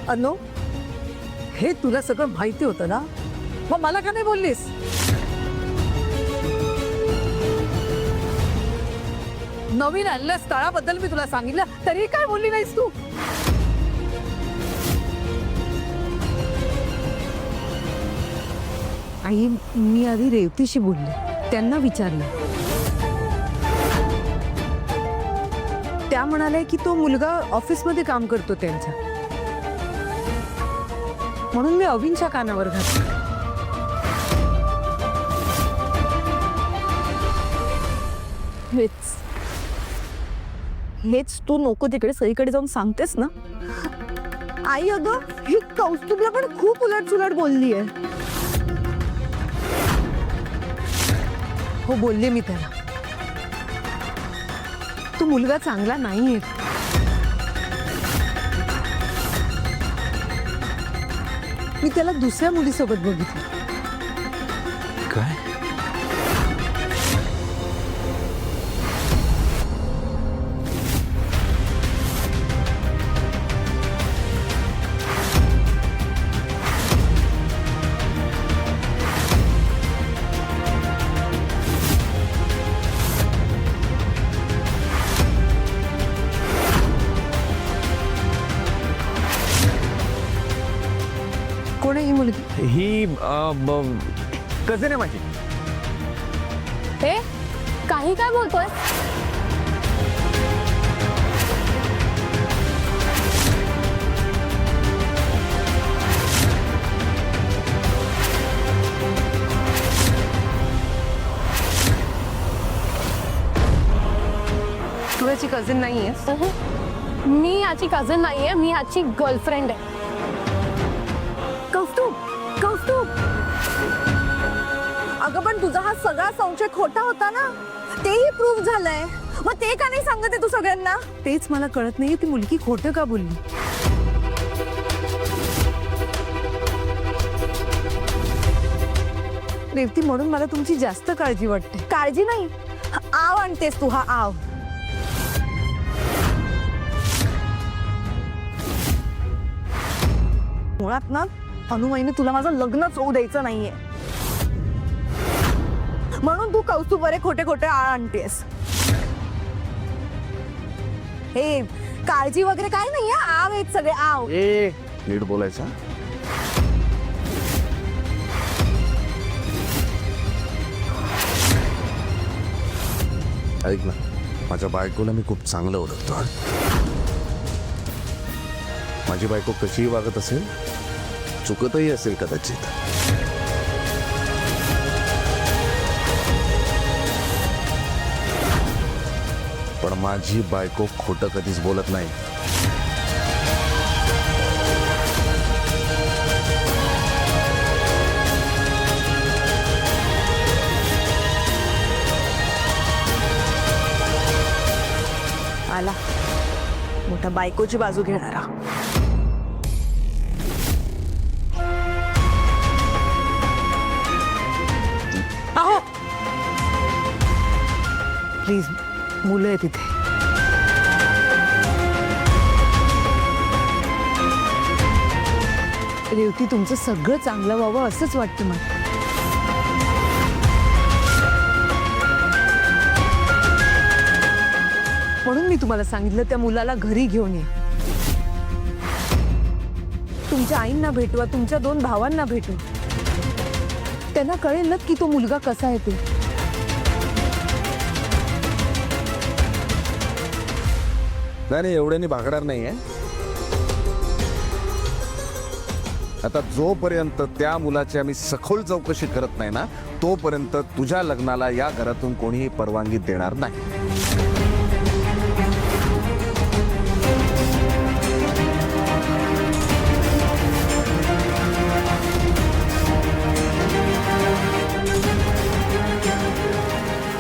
अनो, हे तुला सगळं माहिती होतं ना, मग मला का नाही बोललीस? नवीन आणल्या स्थळाबद्दल मी तुला सांगितलं तरी काय बोलली नाहीस तू? आई, मी आधी रेवतीशी बोलले, त्यांना विचारलं. त्या म्हणाल्या की तो मुलगा ऑफिसमध्ये काम करतो त्यांच्या, म्हणून मी अविनच्या कानावर घातलं. हेच तू नको तिकडे सगळीकडे जाऊन सांगतेस ना. आई अगं, ही कौस्तुभला पण खूप उलटसुलट बोलली आहे. हो, बोलले मी त्याला, तो मुलगा चांगला नाहीये. मी त्याला दुसऱ्या मुलीसोबत बघितलं. काय? कोण आहे ही मुलगी? ही कझन आहे माझी. हे काही काय बोलतोय? तू याची कझिन नाहीयेस? मी याची कझन नाहीये, मी याची गर्लफ्रेंड आहे. कौस्तुभ, कौस्तुभ, अगं पण तुझा हा सगळा संशय खोटा होता ना, तेही प्रूव्ह झालंय. मग ते का नाही सांगते तू सगळ्यांना? तेच मला कळत नाही, ती मुलगी खोटं का बोलली? रेवती, म्हणून मला तुमची जास्त काळजी वाटते. काळजी नाही, आव आणतेस तू, हा आव. मुळात ना अनुमाईने तुला माझं लग्नच होऊ द्यायचं नाहीये, म्हणून तू कौस्तुभवर खोटे खोटे आळ आणतेस. हे काळजी वगैरे काय नाहीये, आव आहेत सगळे, आव. ए, नीट बोलायचा. ऐक ना, माझ्या बायकोला मी खूप चांगलं ओळखतो. माझी बायको कशीही वागत असेल, चुकतही असेल कदाचित, पण माझी बायको खोटं कधीच बोलत नाही. आला मोठा बायकोची बाजू घेणारा. अहो, प्लीज, मुलं आहे तिथे. रेवती, तुमचं सगळं चांगलं व्हावं असंच वाटतं मला. म्हणून मी तुम्हाला सांगितलं त्या मुलाला घरी घेऊन या. तुमच्या आईंना भेटवा, तुमच्या 2 भावांना भेटू, त्यांना कळेल ना की तो मुलगा कसा आहे ते. नाही, एवढ्याने भागणार नाहीये. आता जोपर्यंत त्या मुलाची आम्ही सखोल चौकशी करत नाही ना, तोपर्यंत तुझ्या लग्नाला या घरातून कोणीही परवानगी देणार नाही.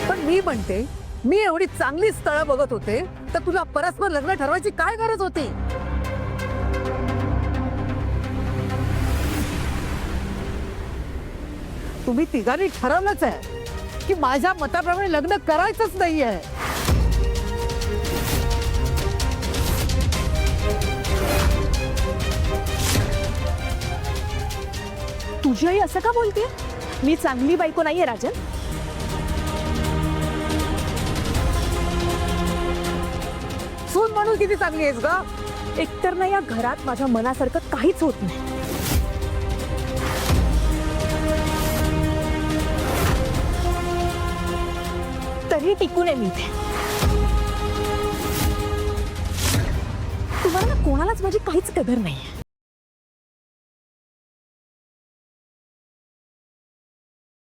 पण मी म्हणते, मी एवढी चांगली स्थळं बघत होते तर तुला परस्पर लग्न ठरवायची काय गरज होती? तुम्ही तिघांनी ठरवलंच आहे की माझ्या मताप्रमाणे लग्न करायचंच नाहीये. तुझी आई असं का बोलते? मी चांगली बायको नाहीये राजन. सून म्हणून किती चांगली आहेस ग. एकतर ना या घरात माझ्या मनासारखं काहीच होत नाही. तरी टिकून आहे मी इथे. तुम्हाला ना कोणालाच माझी काहीच कदर नाहीये.